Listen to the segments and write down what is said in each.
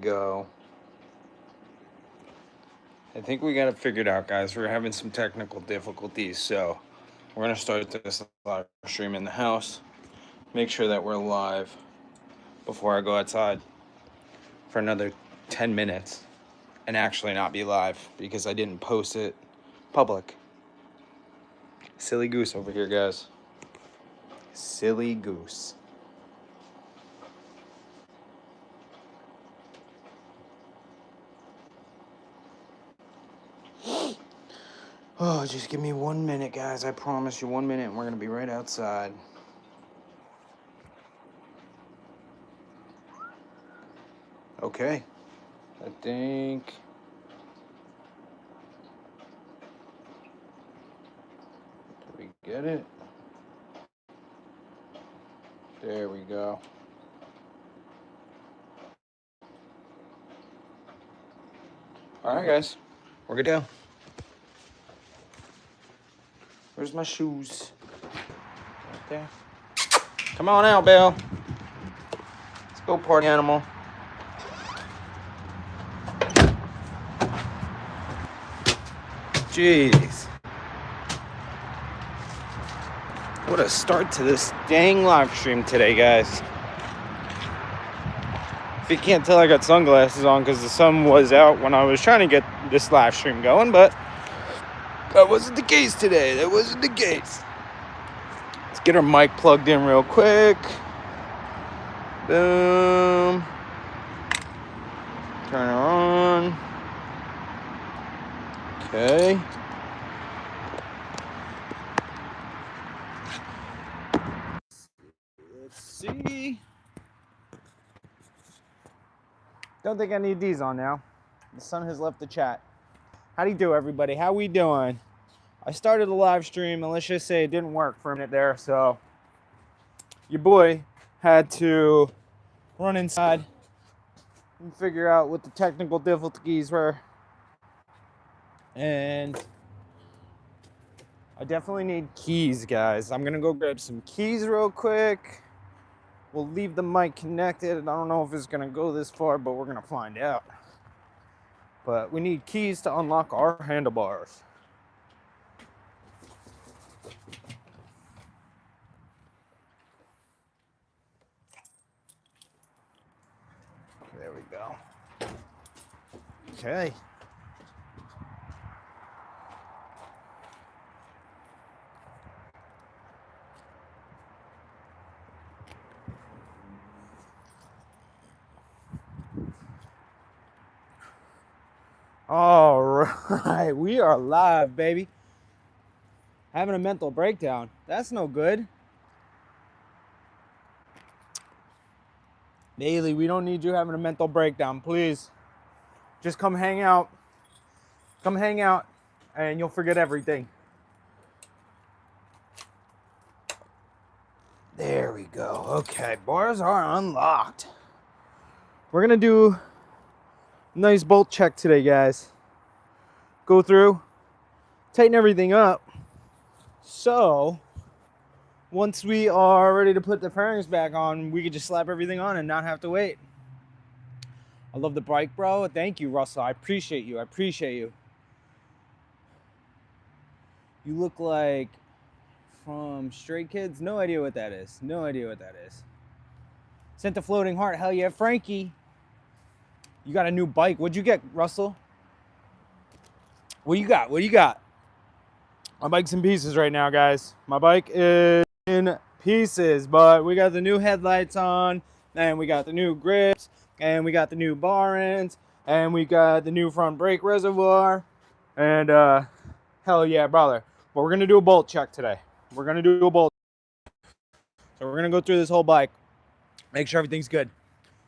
go. I think we got it figured out, guys. We're having some technical difficulties, so we're gonna start this live stream in the house. Make sure that we're live before I go outside for another 10 minutes and actually not be live because I didn't post it public. Silly goose over here, guys. Silly goose. Oh, just give me 1 minute, guys. I promise you 1 minute and we're going to be right outside. Okay. I think... Did we get it? There we go. All right, guys. We're good to go. Where's my shoes? Right there. Come on out, Bill. Let's go, party animal. Jeez. What a start to this dang live stream today, guys. If you can't tell, I got sunglasses on because the sun was out when I was trying to get this live stream going, but that wasn't the case today. That wasn't the case. Let's get our mic plugged in real quick. Boom. Turn her on. Okay. Let's see. Don't think I need these on now. The sun has left the chat. How do you do, everybody? How we doing? I started a live stream, and let's just say it didn't work for a minute there, so your boy had to run inside and figure out what the technical difficulties were. And I definitely need keys, guys. I'm gonna go grab some keys real quick. We'll leave the mic connected. I don't know if it's gonna go this far, but we're gonna find out. But we need keys to unlock our handlebars. There we go. Okay. All right, we are live, baby. Having a mental breakdown. That's no good. Bailey, we don't need you having a mental breakdown, please. Just come hang out. Come hang out, and you'll forget everything. There we go. Okay, bars are unlocked. We're gonna do a nice bolt check today, guys. Go through, tighten everything up. So, once we are ready to put the fairings back on, we can just slap everything on and not have to wait. I love the bike, bro. Thank you, Russell. I appreciate you. I appreciate you. You look like from Stray Kids. No idea what that is. No idea what that is. Sent a floating heart. Hell yeah, Frankie. You got a new bike. What'd you get, Russell? What you got? What do you got? My bike's in pieces right now, guys. My bike is in pieces, but we got the new headlights on, and we got the new grips, and we got the new bar ends, and we got the new front brake reservoir, and hell yeah, brother. But we're gonna do a bolt check today. We're gonna do a bolt. So we're gonna go through this whole bike, make sure everything's good.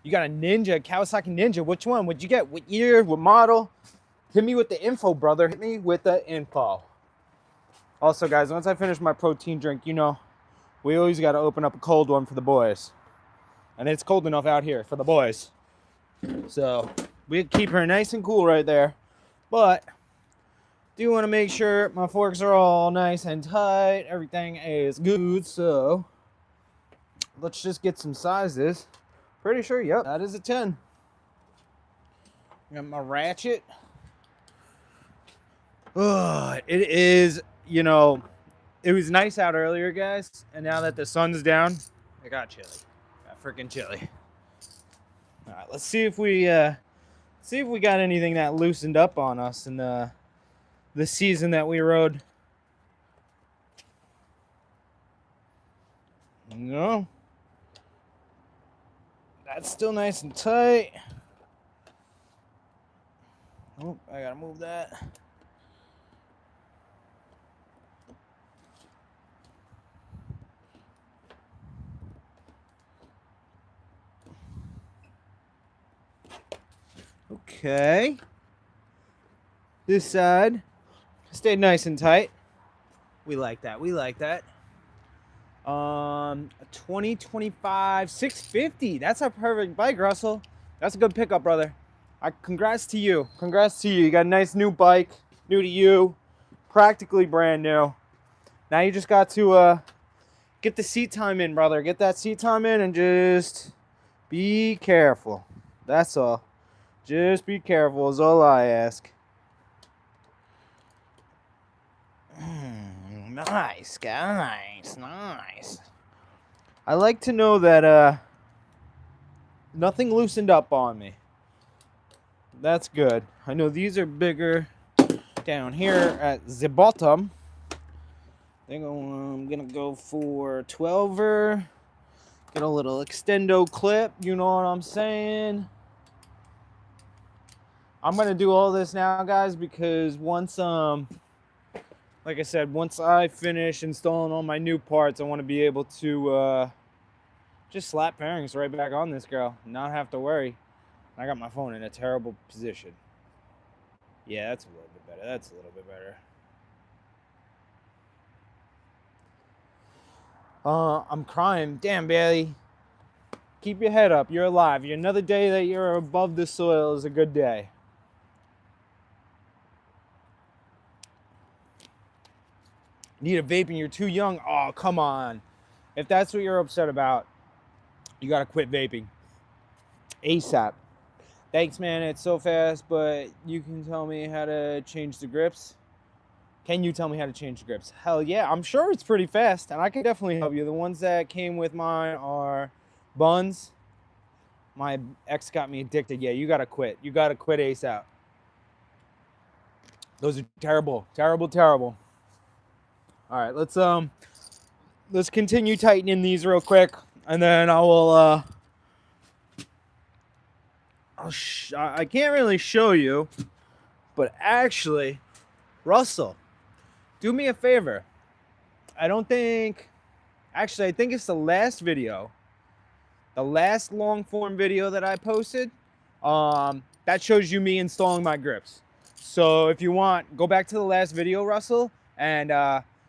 You got a Ninja, Kawasaki Ninja. Which one? What'd you get? What year? What model? Hit me with the info, brother. Hit me with the info. Also, guys, once I finish my protein drink, you know, we always got to open up a cold one for the boys. And it's cold enough out here for the boys. So we keep her nice and cool right there. But do want to make sure my forks are all nice and tight. Everything is good. So let's just get some sizes. Pretty sure, yep, that is a 10. Got my ratchet. It is, you know, it was nice out earlier, guys, and now that the sun's down, it got chilly. Got freaking chilly. All right, let's see if we got anything that loosened up on us in the season that we rode. No. That's still nice and tight. Oh, I gotta move that. Okay. This side stayed nice and tight. We like that. We like that. 2025 650. That's a perfect bike, Russell. That's a good pickup, brother. Congrats to you. Congrats to you. You got a nice new bike, new to you, practically brand new. Now you just got to get the seat time in, brother. Get that seat time in and just be careful. That's all. Just be careful is all I ask. Nice, guys. Nice. I like to know that nothing loosened up on me. That's good. I know these are bigger down here at the bottom. I'm gonna go for 12er. Get a little extendo clip. You know what I'm saying? I'm gonna do all this now, guys, because once like I said, once I finish installing all my new parts, I want to be able to just slap bearings right back on this girl, not have to worry. I got my phone in a terrible position. Yeah, that's a little bit better. That's a little bit better. I'm crying. Damn, Bailey. Keep your head up. You're alive. Another day that you're above the soil is a good day. Need a vape and you're too young? Oh, come on. If that's what you're upset about, you gotta quit vaping. ASAP. Thanks, man. It's so fast, but you can tell me how to change the grips? Can you tell me how to change the grips? Hell yeah. I'm sure it's pretty fast, and I can definitely help you. The ones that came with mine are buns. My ex got me addicted. Yeah, you gotta quit. You gotta quit ASAP. Those are terrible. Terrible, terrible. All right, let's continue tightening these real quick, and then I will I can't really show you, but actually, Russell, do me a favor. I think it's the last video, the last long form video that I posted. That shows you me installing my grips. So if you want, go back to the last video, Russell, and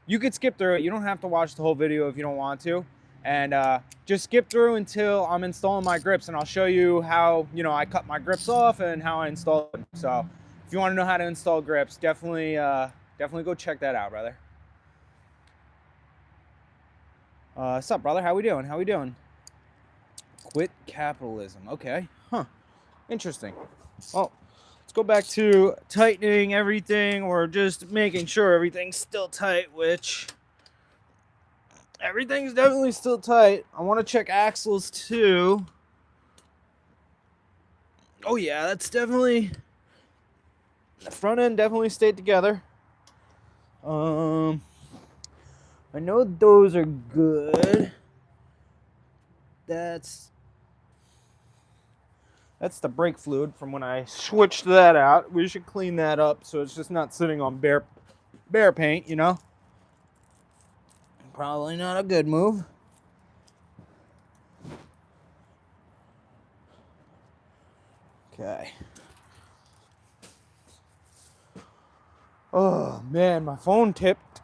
you could skip through it. You don't have to watch the whole video if you don't want to. And just skip through until I'm installing my grips, and I'll show you how, I cut my grips off and how I install them. So if you want to know how to install grips, definitely go check that out, brother. What's up, brother? How we doing? How we doing? Quit capitalism. Okay. Huh. Interesting. Well, let's go back to tightening everything, or just making sure everything's still tight, which everything's definitely still tight. I want to check axles too. Oh yeah, that's definitely, the front end definitely stayed together. I know those are good. That's the brake fluid from when I switched that out. We should clean that up so it's just not sitting on bare paint, Probably not a good move. Okay. Oh man, my phone tipped.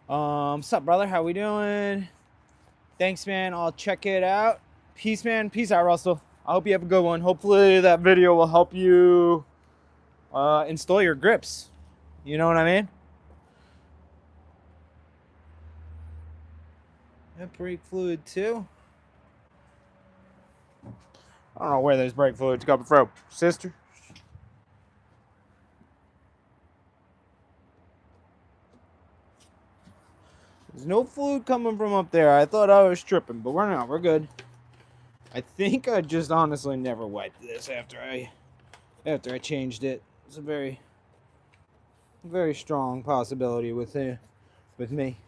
What's up, brother? How we doing? Thanks, man. I'll check it out. Peace, man. Peace out, Russell. I hope you have a good one. Hopefully that video will help you install your grips. You know what I mean? That brake fluid too. I don't know where this brake fluid's coming from, sister. There's no fluid coming from up there. I thought I was tripping, but we're not. We're good. I think I just honestly never wiped this after I changed it. It's a very strong possibility with me.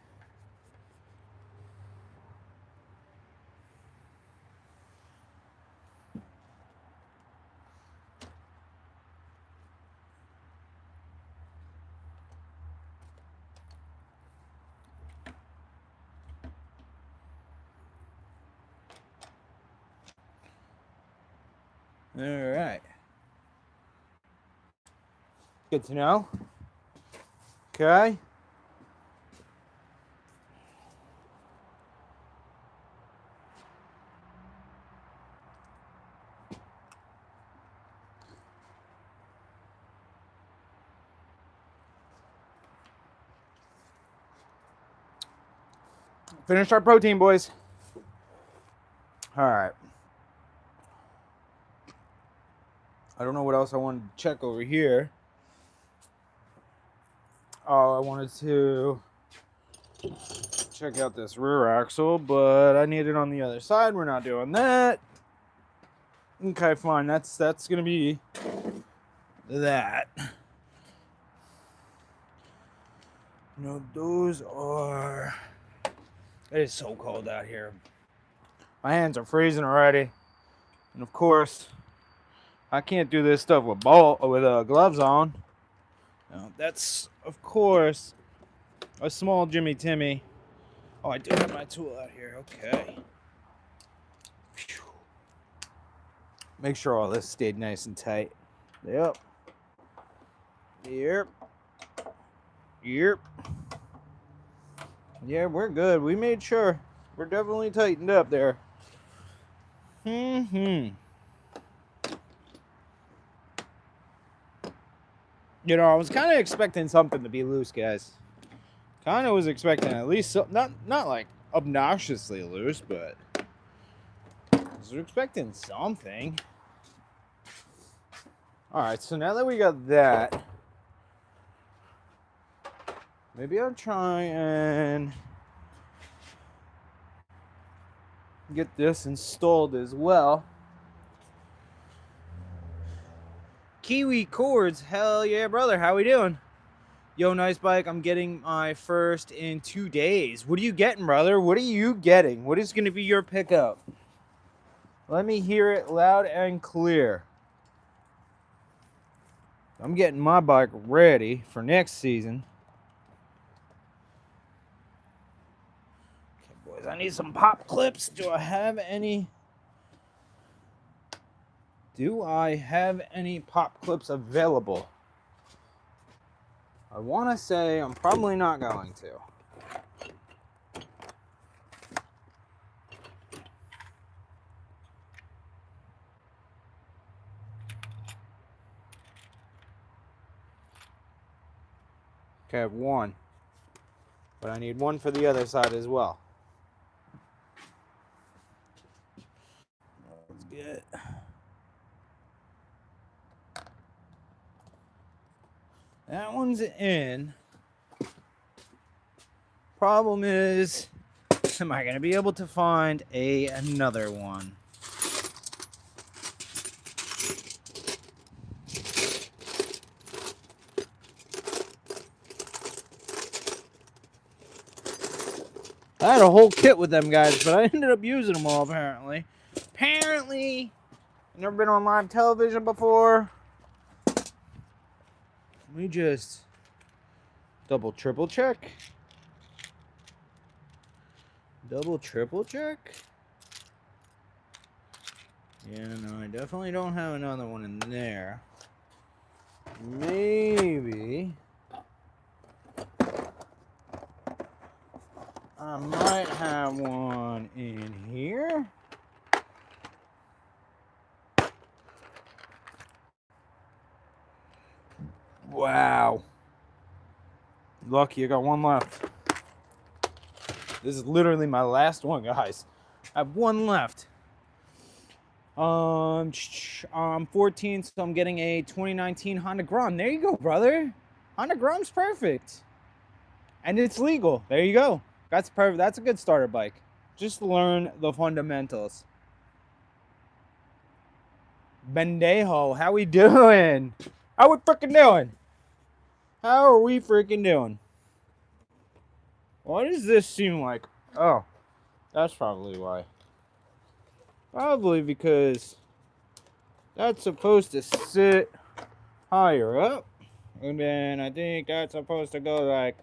All right. Good to know. Okay. Finished our protein, boys. All right. I don't know what else I wanted to check over here. Oh, I wanted to check out this rear axle, but I need it on the other side. We're not doing that. Okay, fine. That's gonna be that. No, those are. It is so cold out here. My hands are freezing already, and of course, I can't do this stuff with gloves on. No, that's of course a small Jimmy Timmy. Oh, I do have my tool out here. Okay. Whew. Make sure all this stayed nice and tight. Yep. Yep. Yep. Yeah, we're good. We made sure. We're definitely tightened up there. You know, I was kind of expecting something to be loose, guys. Kind of was expecting at least not like obnoxiously loose, but I was expecting something. All right, so now that we got that, maybe I'll try and get this installed as well. Kiwi Cords, hell yeah, brother. How we doing? Yo, nice bike. I'm getting my first in 2 days. What are you getting, brother? What are you getting? What is going to be your pickup? Let me hear it loud and clear. I'm getting my bike ready for next season. Okay, boys, I need some pop clips. Do I have any? Do I have any pop clips available? I want to say I'm probably not going to. Okay, I have one. But I need one for the other side as well. Let's get... That one's in. Problem is, am I going to be able to find another one? I had a whole kit with them guys, but I ended up using them all apparently. Apparently, I've never been on live television before. Let me just double, triple check. Double, triple check. Yeah, no, I definitely don't have another one in there. Maybe I might have one in here. Wow. Lucky I got one left. This is literally my last one, guys. I have one left. I'm 14, so I'm getting a 2019 Honda Grom. There you go, brother. Honda Grom's perfect. And it's legal. There you go. That's perfect. That's a good starter bike. Just learn the fundamentals. Bendejo, how we doing? How we freaking doing? How are we freaking doing? Why does this seem like... Oh, that's probably why. Probably because that's supposed to sit higher up. And then I think that's supposed to go like,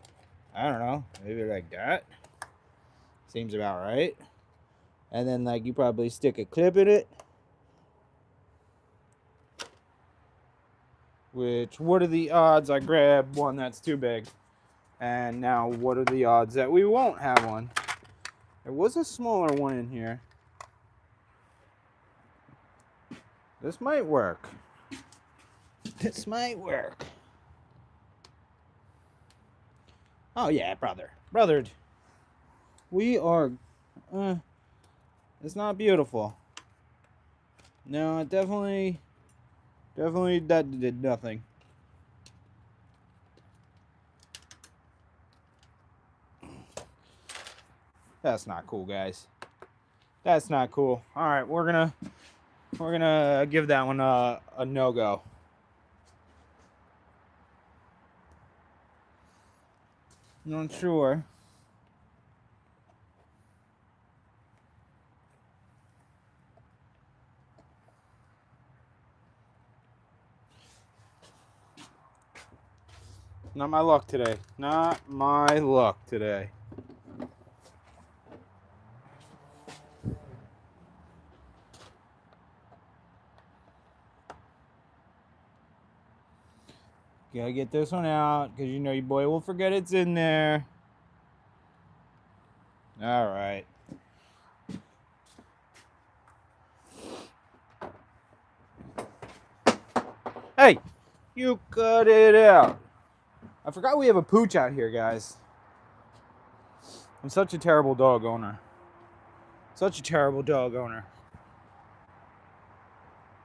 I don't know, maybe like that. Seems about right. And then like you probably stick a clip in it. Which, what are the odds I grab one that's too big? And now what are the odds that we won't have one? There was a smaller one in here. This might work. This might work. Oh yeah, brother. Brothered. We are... it's not beautiful. No, it definitely that did nothing. That's not cool, guys. That's not cool. All right, we're gonna give that one a no-go. Not sure. Not my luck today. Not my luck today. Gotta get this one out, because you know your boy will forget it's in there. All right. Hey, you cut it out. I forgot we have a pooch out here, guys. I'm such a terrible dog owner. Such a terrible dog owner.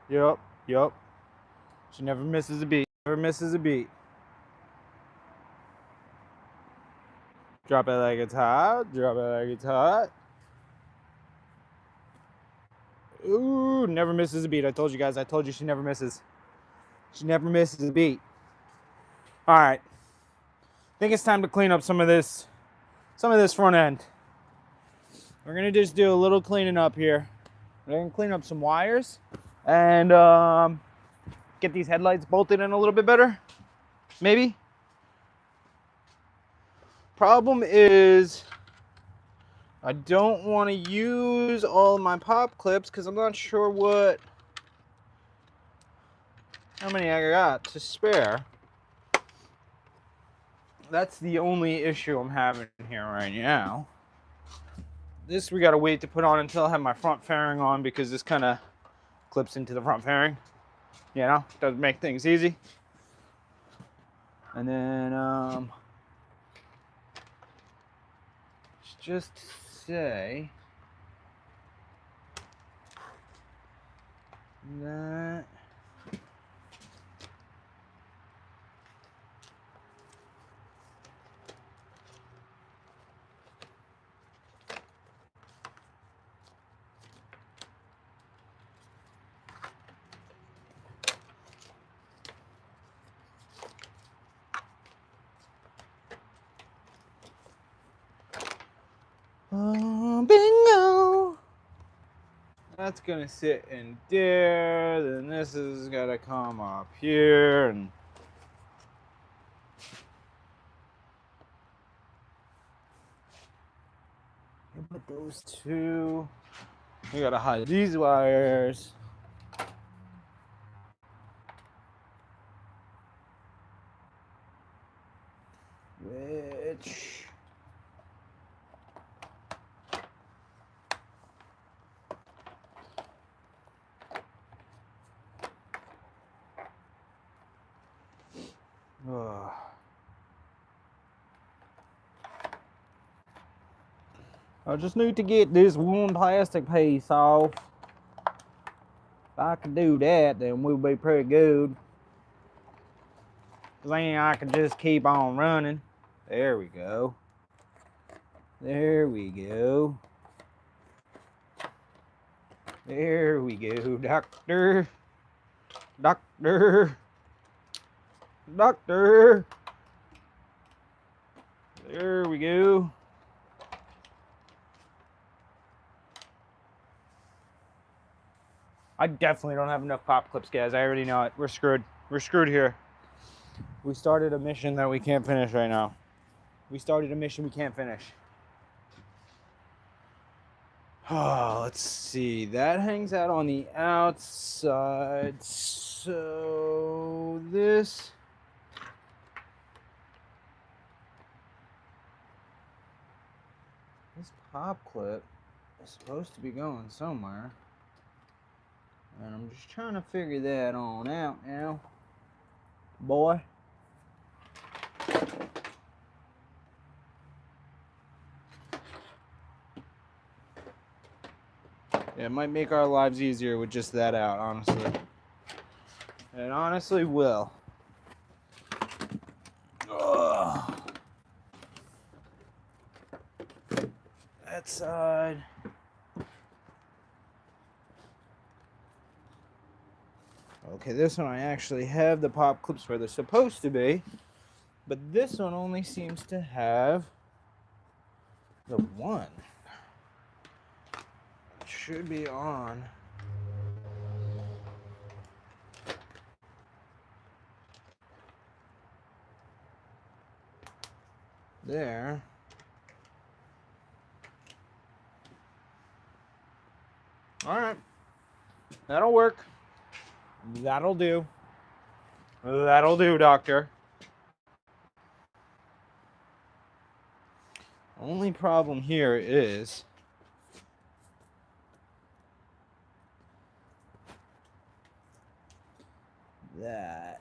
Yup. She never misses a beat. Never misses a beat. Drop it like it's hot. Drop it like it's hot. Ooh, never misses a beat. I told you guys. I told you she never misses. She never misses a beat. All right. I think it's time to clean up some of this front end. We're gonna just do a little cleaning up here. We're gonna clean up some wires and get these headlights bolted in a little bit better. Maybe. Problem is, I don't want to use all of my pop clips because I'm not sure how many I got to spare. That's the only issue I'm having here right now. This we gotta wait to put on until I have my front fairing on, because this kind of clips into the front fairing. You know, doesn't make things easy. And then just to say that bingo. That's gonna sit in there. Then this is gonna come up here, and put those two. We gotta hide these wires. Which I just need to get this one plastic piece off. I can do that, then we'll be pretty good. Then I can just keep on running. There we go. There we go. There we go, doctor. Doctor. Doctor. There we go. I definitely don't have enough pop clips, guys. I already know it. We're screwed. We're screwed here. We started a mission that we can't finish right now. We started a mission we can't finish. Oh, let's see. That hangs out on the outside. So this pop clip is supposed to be going somewhere. And I'm just trying to figure that on out now. Boy. Yeah, it might make our lives easier with just that out, honestly. It honestly will. Ugh. That side. Okay, this one I actually have the pop clips where they're supposed to be. But this one only seems to have the one. It should be on. There. All right. That'll work. That'll do. That'll do, doctor. Only problem here is that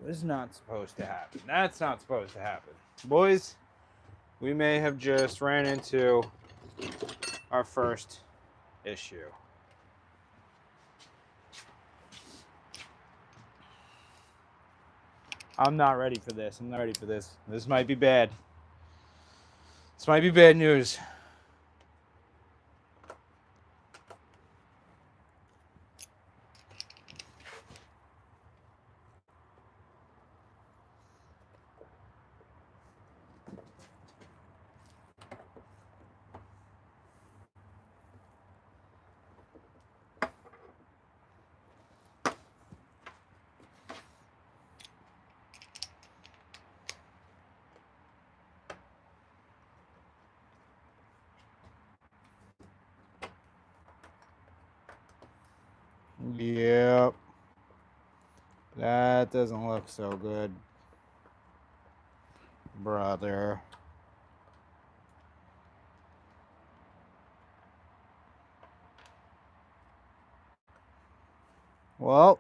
was not supposed to happen. That's not supposed to happen. Boys, we may have just ran into our first issue. I'm not ready for this. I'm not ready for this. This might be bad. This might be bad news. Yep. That doesn't look so good, brother. Well,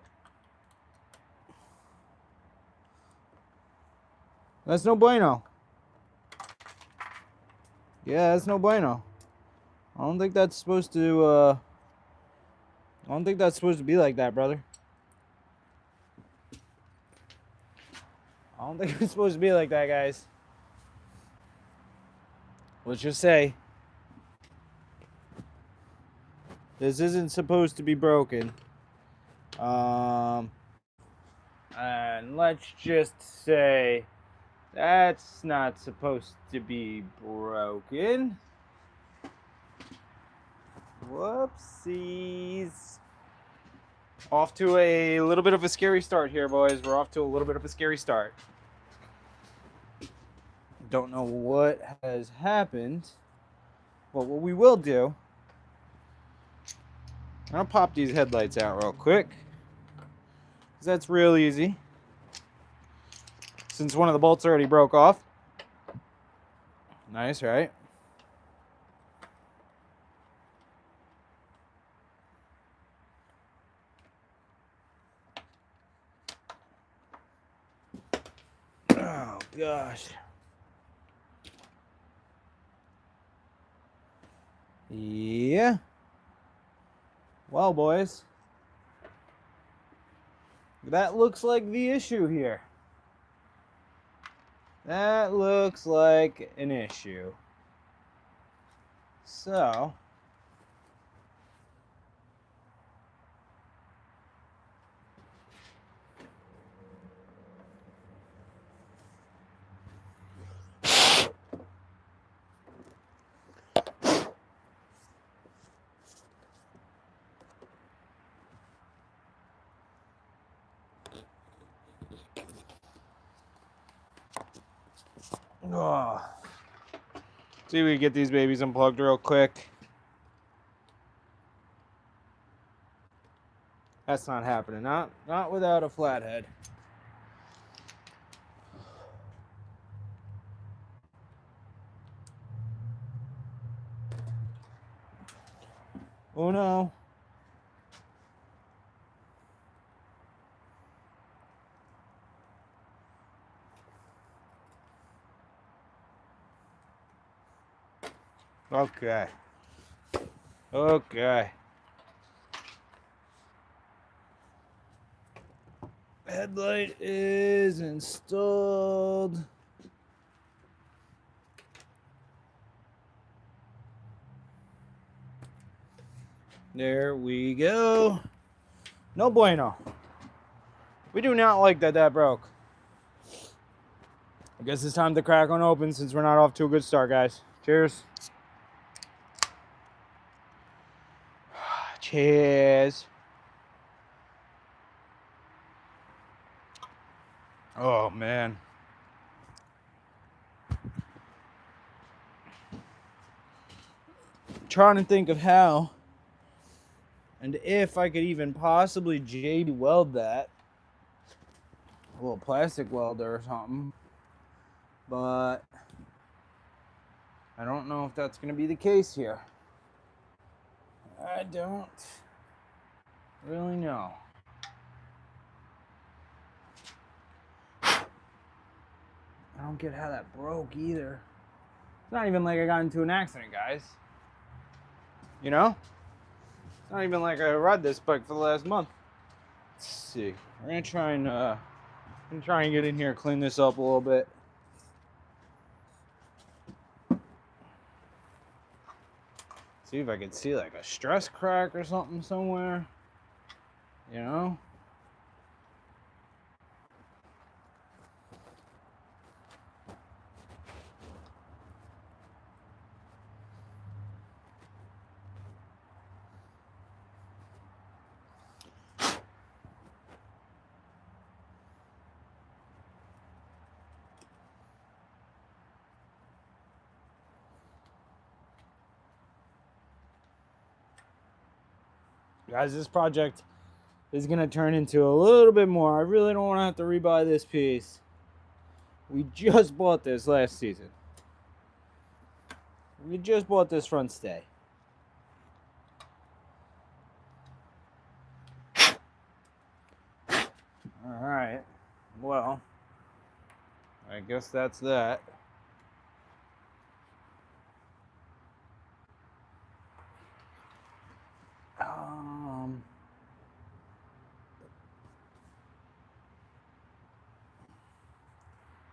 that's no bueno. Yeah, that's no bueno. I don't think that's supposed to, I don't think that's supposed to be like that, brother. I don't think it's supposed to be like that, guys. Let's just say this isn't supposed to be broken. And let's just say that's not supposed to be broken. Whoopsies. Off to a little bit of a scary start here, boys. We're off to a little bit of a scary start. Don't know what has happened, but what we will do, I'm gonna pop these headlights out real quick, because that's real easy, since one of the bolts already broke off. Nice, right? Oh gosh. Yeah. Well, boys, That looks like the issue here. That looks like an issue. So, see if we can get these babies unplugged real quick. That's not happening. Not without a flathead. Oh no. Okay. Okay. Headlight is installed. There we go. No bueno. We do not like that broke. I guess it's time to crack one open since we're not off to a good start, guys. Cheers. Cheers. Oh, man. Trying to think of how and if I could even possibly JB weld that. A little plastic welder or something. But I don't know if that's going to be the case here. I don't really know. I don't get how that broke either. It's not even like I got into an accident, guys. You know? It's not even like I rode this bike for the last month. Let's see. We're gonna try and get in here, clean this up a little bit. See if I can see like a stress crack or something somewhere. You know? Guys, this project is going to turn into a little bit more. I really don't want to have to rebuy this piece. We just bought this last season. We just bought this front stay. Alright. Well, I guess that's that.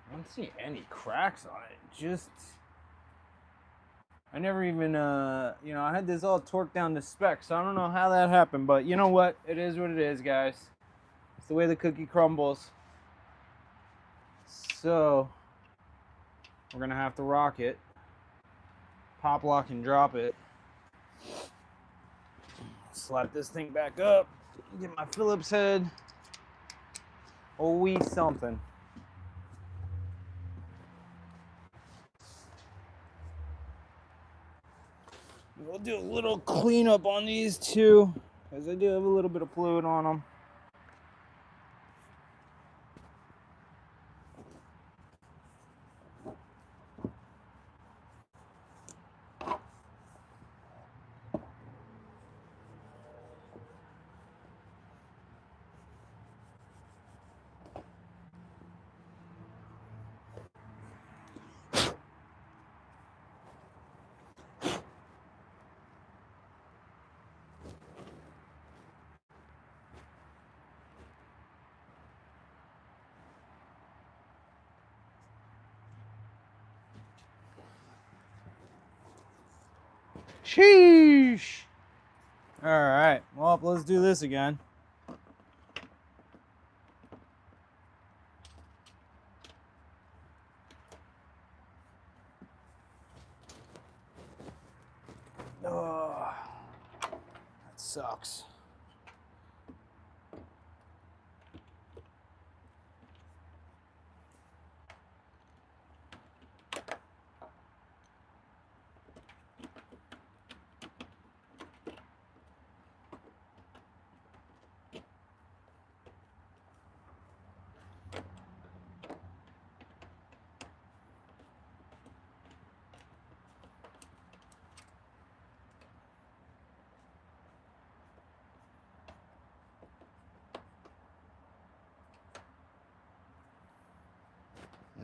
I don't see any cracks on it. Just, I never even, I had this all torqued down to spec, so I don't know how that happened, but you know what? It is what it is, guys. It's the way the cookie crumbles. So, we're gonna have to rock it. Pop, lock, and drop it. Slap this thing back up. Get my Phillips head. Oh, wee something. We'll do a little cleanup on these two, because I do have a little bit of fluid on them. Sheesh. All right, well, let's do this again. Oh, that sucks.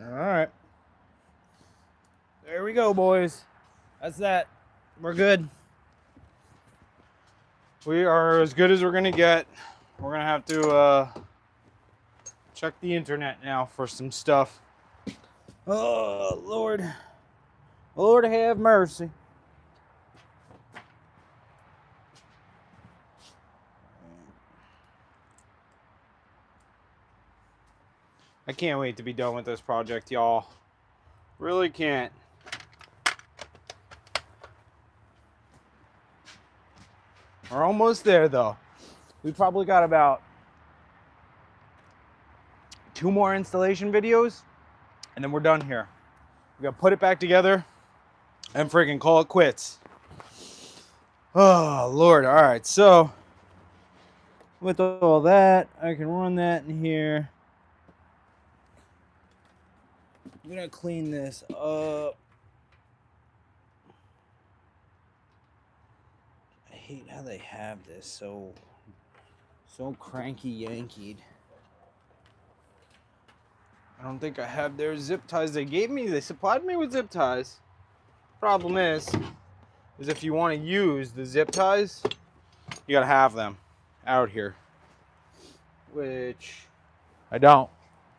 All right. There we go, boys. That's that. We're good. We are as good as we're going to get. We're going to have to check the internet now for some stuff. Oh, Lord. Lord have mercy. I can't wait to be done with this project, y'all. Really can't. We're almost there, though. We probably got about 2 more installation videos, and then we're done here. We gotta put it back together and freaking call it quits. Oh, Lord. All right, so with all that, I can run that in here. I'm gonna clean this up. I hate how they have this so cranky yankied. I don't think I have their zip ties they gave me. They supplied me with zip ties. Problem is if you want to use the zip ties, you gotta have them out here, which I don't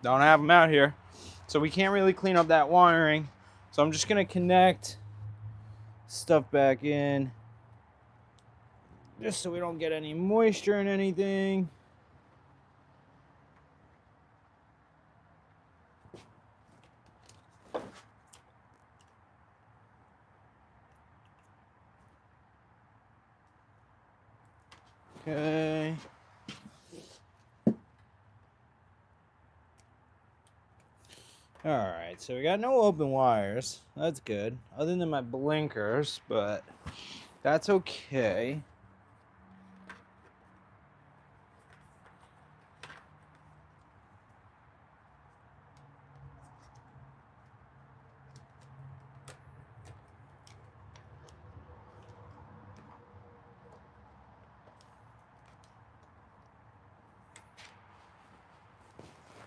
have them out here. So we can't really clean up that wiring. So I'm just gonna connect stuff back in just so we don't get any moisture in anything. Okay. All right, so we got no open wires. That's good, other than my blinkers, but that's okay.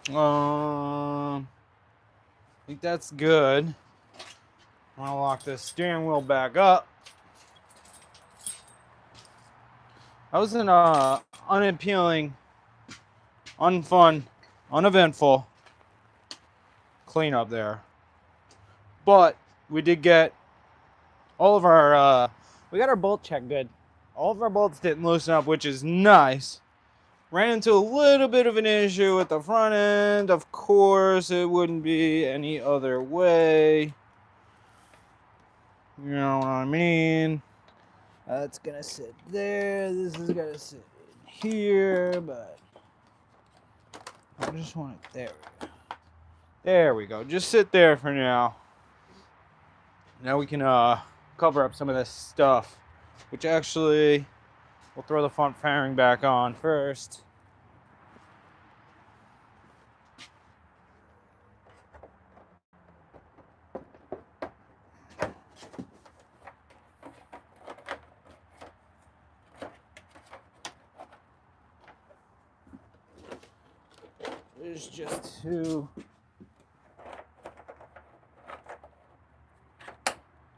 I think that's good. I'm gonna lock this steering wheel back up. That was an unappealing, unfun, uneventful cleanup there. But we did get all of our, we got our bolt check good. All of our bolts didn't loosen up, which is nice. Ran into a little bit of an issue at the front end. Of course, it wouldn't be any other way. You know what I mean? That's gonna sit there. This is gonna sit in here, but I just want it there. There we go. Just sit there for now. Now we can cover up some of this stuff, which actually we'll throw the front fairing back on first. Is just to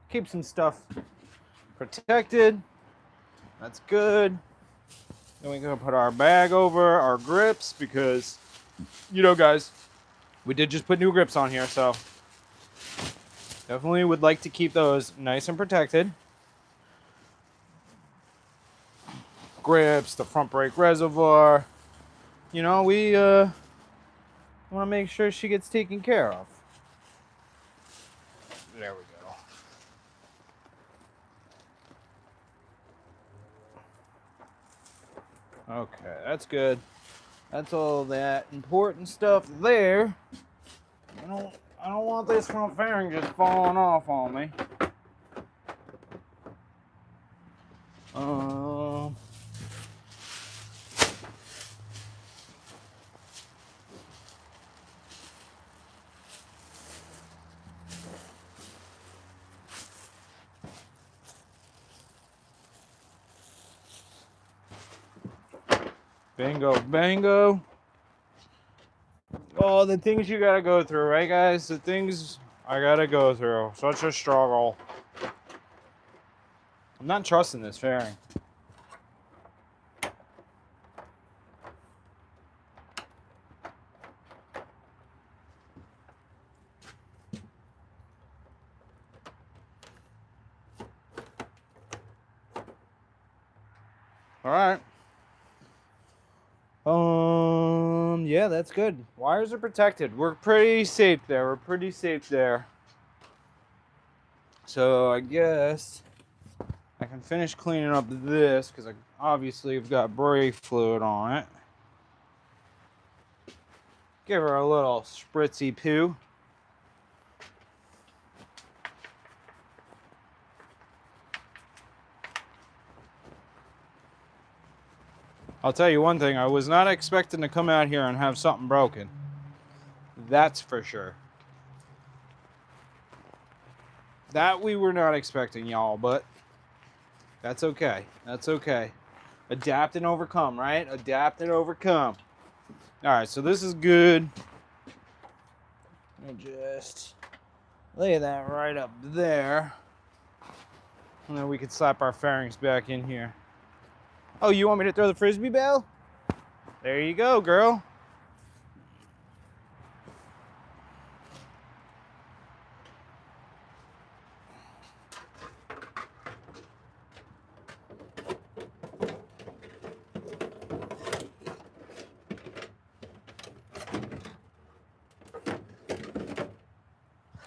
keep some stuff protected. That's good. Then we're gonna put our bag over our grips because, you know, guys, we did just put new grips on here, so definitely would like to keep those nice and protected. grips, the front brake reservoir. You know, we want to make sure she gets taken care of. There we go. Okay, that's good. That's all that important stuff there. I don't want this front fairing just falling off on me. Bingo, bango. Oh, the things you gotta go through, right, guys? The things I gotta go through. Such a struggle. I'm not trusting this fairing. All right. Yeah, that's good. Wires are protected. We're pretty safe there. We're pretty safe there. So I guess I can finish cleaning up this because I obviously have got brake fluid on it. Give her a little spritzy poo. I'll tell you one thing, I was not expecting to come out here and have something broken. That's for sure. That we were not expecting, y'all, but that's okay. That's okay. Adapt and overcome, right? Adapt and overcome. All right, so this is good. Let me just lay that right up there. And then we could slap our fairings back in here. Oh, you want me to throw the Frisbee bell? There you go, girl.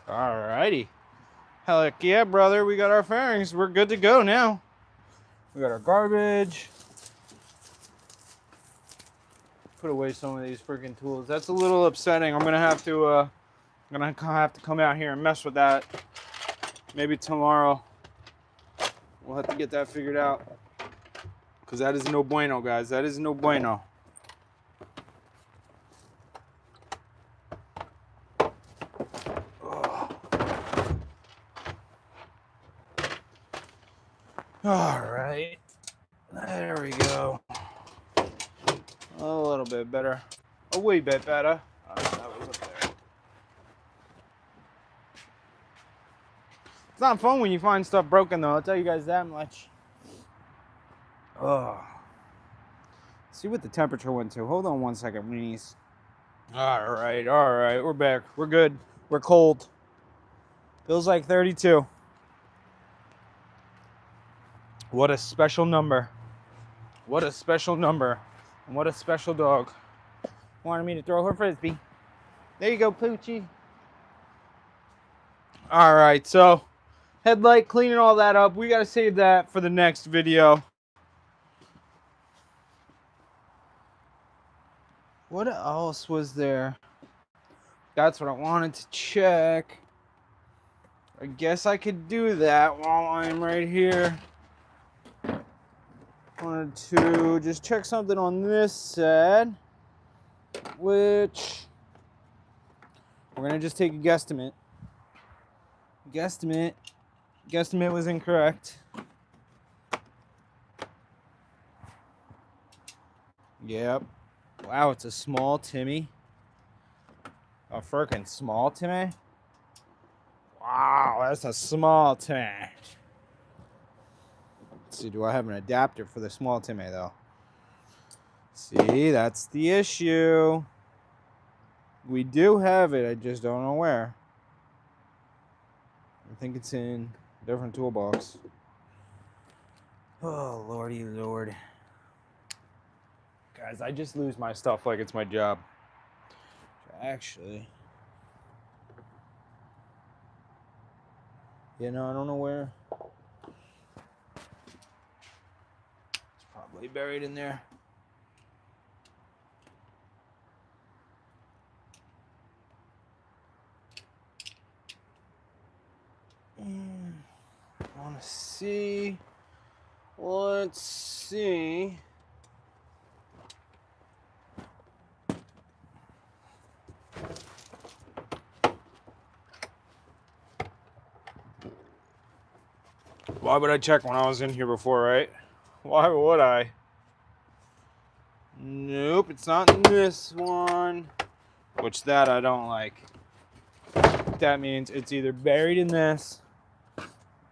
Alrighty. Heck yeah, brother. We got our fairings. We're good to go now. We got our garbage. Put away some of these freaking tools. That's a little upsetting. I'm gonna have to come out here and mess with that. Maybe tomorrow. We'll have to get that figured out. Because that is no bueno, guys. That is no bueno. All right. There we go. A little bit better. A wee bit better. That was up there. It's not fun when you find stuff broken, though. I'll tell you guys that much. Oh. See what the temperature went to. Hold on one second, weenies. All right. We're back. We're good. We're cold. Feels like 32. What a special number. What a special number. And what a special dog. Wanted me to throw her Frisbee. There you go, Poochie. All right, so headlight, cleaning all that up. We got to save that for the next video. What else was there? That's what I wanted to check. I guess I could do that while I'm right here. Wanted to just check something on this side, which we're gonna just take a guesstimate. Guesstimate was incorrect. Yep. Wow, it's a small Timmy. A freaking small Timmy. Wow, that's a small Timmy. Let's see, do I have an adapter for the small Timmy, though? See, that's the issue. We do have it, I just don't know where. I think it's in a different toolbox. Oh, lordy lord. Guys, I just lose my stuff like it's my job. Actually, you know, I don't know where. It's probably buried in there. I want to see. Let's see. Why would I check when I was in here before, right? Why would I? Nope, it's not in this one. Which that I don't like. That means it's either buried in this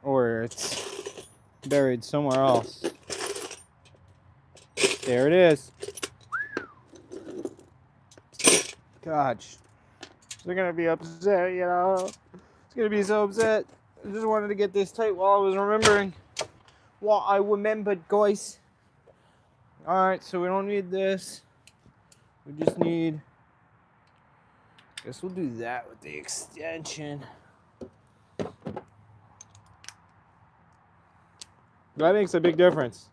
or it's buried somewhere else. There it is. Gosh. They're gonna be upset, you know. It's gonna be so upset. I just wanted to get this tight while I was remembering what I remembered, guys. Alright, so we don't need this. We just need, guess we'll do that with the extension. That makes a big difference.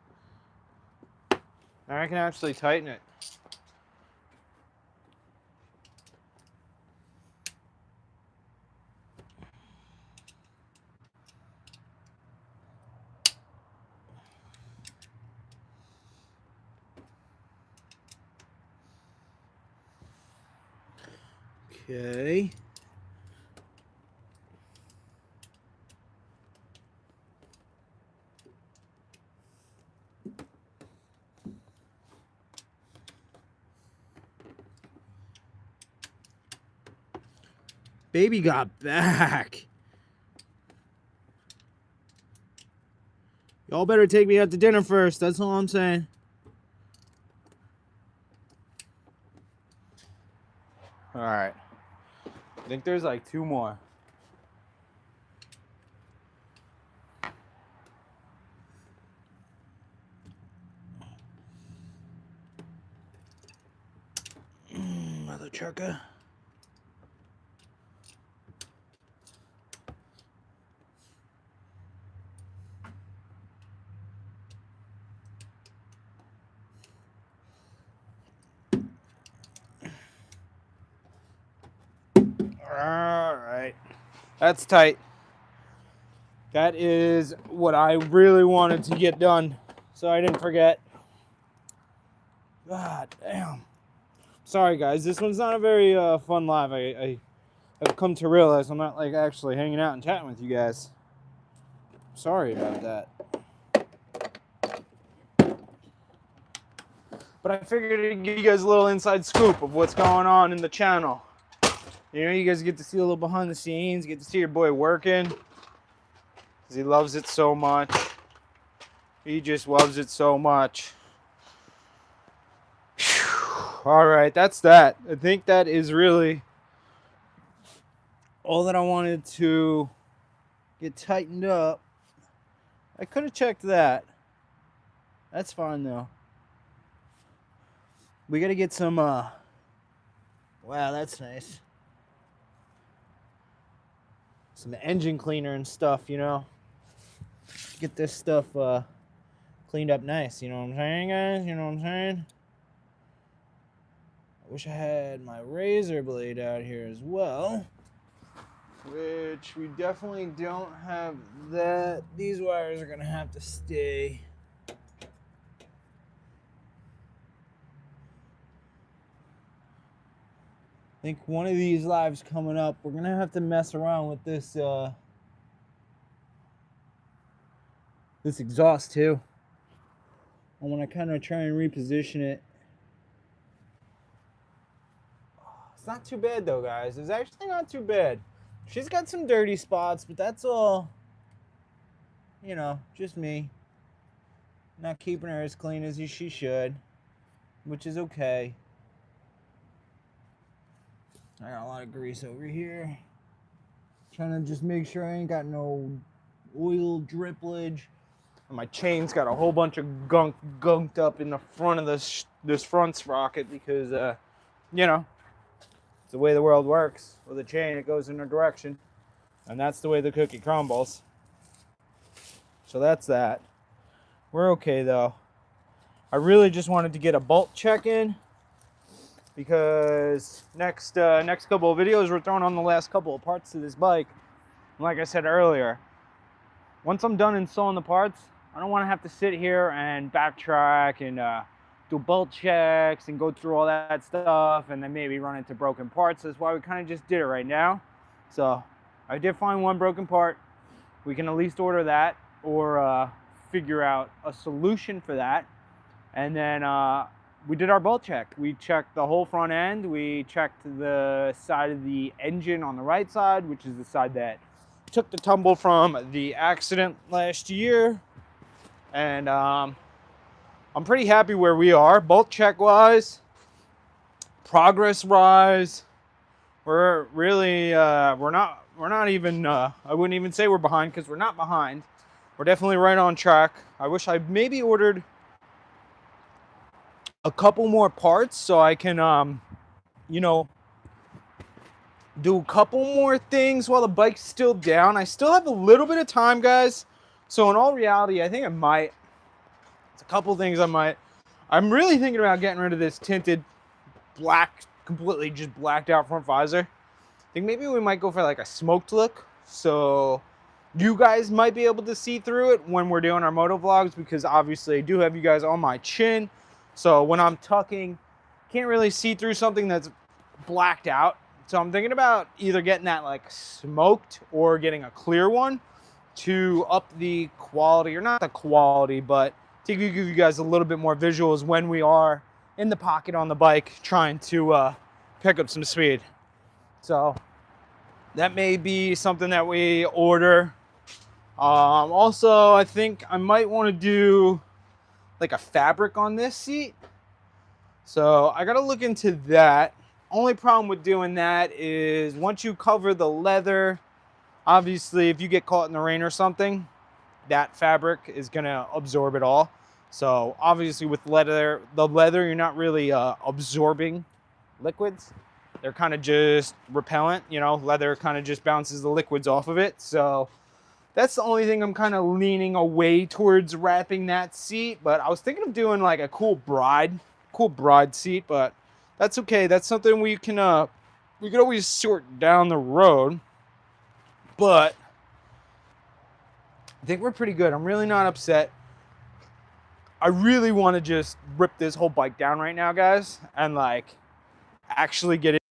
Now I can actually tighten it. Okay. Baby got back. Y'all better take me out to dinner first. That's all I'm saying. All right. I think there's like 2 more. Mother trucker. All right. That's tight. That is what I really wanted to get done, so I didn't forget. God damn. Sorry, guys. This one's not a very fun live. I've come to realize I'm not like actually hanging out and chatting with you guys. Sorry about that. But I figured I'd give you guys a little inside scoop of what's going on in the channel. You know, you guys get to see a little behind the scenes, get to see your boy working. Because he loves it so much. He just loves it so much. Alright, that's that. I think that is really all that I wanted to get tightened up. I could have checked that. That's fine though. We gotta get some, wow, that's nice. Some engine cleaner and stuff, you know. Get this stuff cleaned up nice, you know what I'm saying, guys? You know what I'm saying? I wish I had my razor blade out here as well. Which we definitely don't have that. These wires are gonna have to stay. I think one of these lives coming up, we're gonna have to mess around with this this exhaust too. I want to kind of try and reposition it. It's not too bad though, guys. It's actually not too bad. She's got some dirty spots, but that's all, you know, just me. Not keeping her as clean as she should, which is okay. I got a lot of grease over here. Trying to just make sure I ain't got no oil drippage. And my chain's got a whole bunch of gunked up in the front of this front sprocket because, you know, it's the way the world works. With a chain, it goes in a direction. And that's the way the cookie crumbles. So that's that. We're okay, though. I really just wanted to get a bolt check in because next couple of videos, we're throwing on the last couple of parts to this bike. And like I said earlier, once I'm done installing the parts, I don't want to have to sit here and backtrack and do bolt checks and go through all that stuff and then maybe run into broken parts. That's why we kind of just did it right now. So I did find one broken part. We can at least order that or figure out a solution for that. And then we did our bolt check. We checked the whole front end. We checked the side of the engine on the right side, which is the side that took the tumble from the accident last year. And I'm pretty happy where we are. Bolt check wise, progress wise, we're really, we're not even, I wouldn't even say we're behind because we're not behind. We're definitely right on track. I wish I maybe ordered a couple more parts so I can, you know, do a couple more things while the bike's still down. I still have a little bit of time, guys. So in all reality, I think I might. It's a couple things I might. I'm really thinking about getting rid of this tinted black, completely just blacked out front visor. I think maybe we might go for like a smoked look. So you guys might be able to see through it when we're doing our moto vlogs because obviously I do have you guys on my chin. So when I'm tucking, can't really see through something that's blacked out. So I'm thinking about either getting that like smoked or getting a clear one to up the quality, or not the quality, but to give you guys a little bit more visuals when we are in the pocket on the bike trying to pick up some speed. So that may be something that we order. Also, I think I might want to do like a fabric on this seat. So I got to look into that. Only problem with doing that is once you cover the leather, obviously if you get caught in the rain or something, that fabric is going to absorb it all. So obviously with leather, you're not really absorbing liquids. They're kind of just repellent, you know, leather kind of just bounces the liquids off of it. So that's the only thing I'm kind of leaning away towards wrapping that seat. But I was thinking of doing like a cool bride seat, but that's okay. That's something we can always sort down the road. But I think we're pretty good. I'm really not upset. I really want to just rip this whole bike down right now, guys, and like actually get it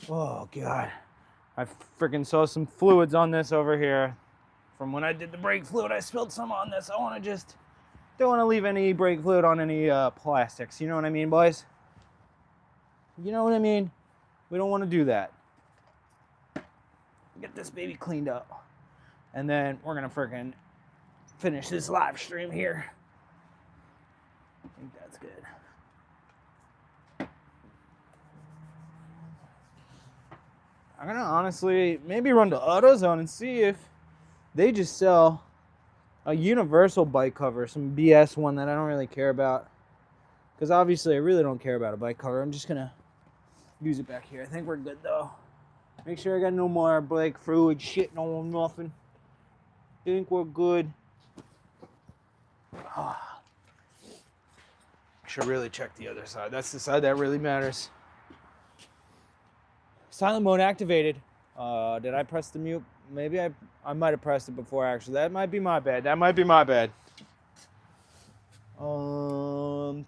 Oh, God. I freaking saw some fluids on this over here. From when I did the brake fluid, I spilled some on this. I want to just, don't want to leave any brake fluid on any plastics. You know what I mean, boys? You know what I mean? We don't want to do that. Get this baby cleaned up. And then we're going to freaking finish this live stream here. I think that's good. I'm going to honestly maybe run to AutoZone and see if they just sell a universal bike cover, some BS one that I don't really care about. Because obviously I really don't care about a bike cover. I'm just going to use it back here. I think we're good though. Make sure I got no more brake fluid shit, no nothing. Think we're good. Should really check the other side. That's the side that really matters. Silent mode activated. Did I press the mute? Maybe I might have pressed it before actually. That might be my bad. That might be my bad. I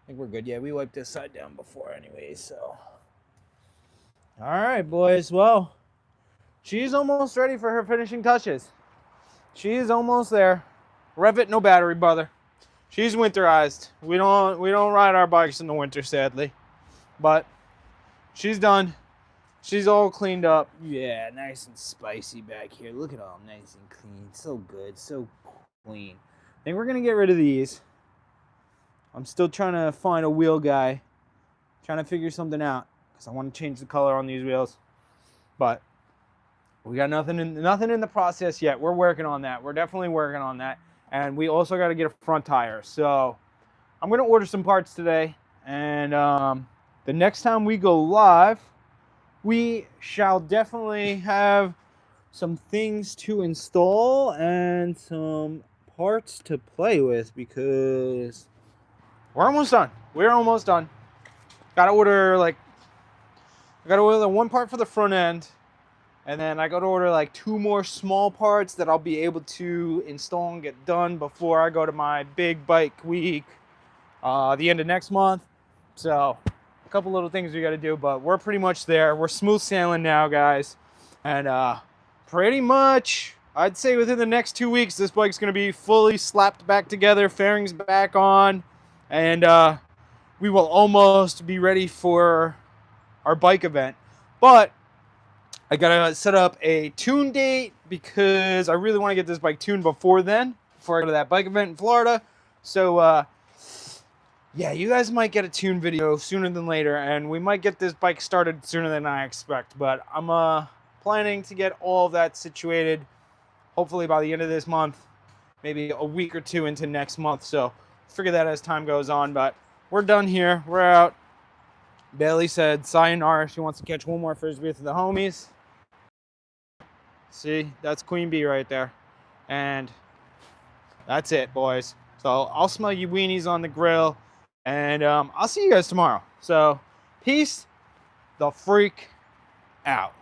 think we're good. Yeah, we wiped this side down before anyway, so. All right, boys. Well, she's almost ready for her finishing touches. She is almost there. Rev it, no battery, brother. She's winterized. We don't ride our bikes in the winter, sadly. But she's done. She's all cleaned up. Yeah, nice and spicy back here. Look at all nice and clean. So good, so clean. I think we're gonna get rid of these. I'm still trying to find a wheel guy. Trying to figure something out. Because I want to change the color on these wheels. But we got nothing in the process yet. We're working on that. We're definitely working on that. And we also got to get a front tire. So I'm going to order some parts today. And the next time we go live, we shall definitely have some things to install and some parts to play with because we're almost done. We're almost done. I gotta order the one part for the front end, and then I gotta order like 2 more small parts that I'll be able to install and get done before I go to my big bike week the end of next month. So a couple little things we gotta do, but we're pretty much there. We're smooth sailing now, guys, and pretty much I'd say within the next 2 weeks this bike's gonna be fully slapped back together, fairings back on, and we will almost be ready for our bike event. But I gotta set up a tune date because I really want to get this bike tuned before then, before I go to that bike event in Florida. So yeah, you guys might get a tune video sooner than later, and we might get this bike started sooner than I expect. But I'm planning to get all of that situated hopefully by the end of this month, maybe a week or 2 into next month. So figure that as time goes on. But we're done here. We're out. Bailey said sayonara. She wants to catch one more frisbee with the homies. See, that's Queen Bee right there. And that's it, boys. So I'll smell you weenies on the grill. And I'll see you guys tomorrow. So peace the freak out.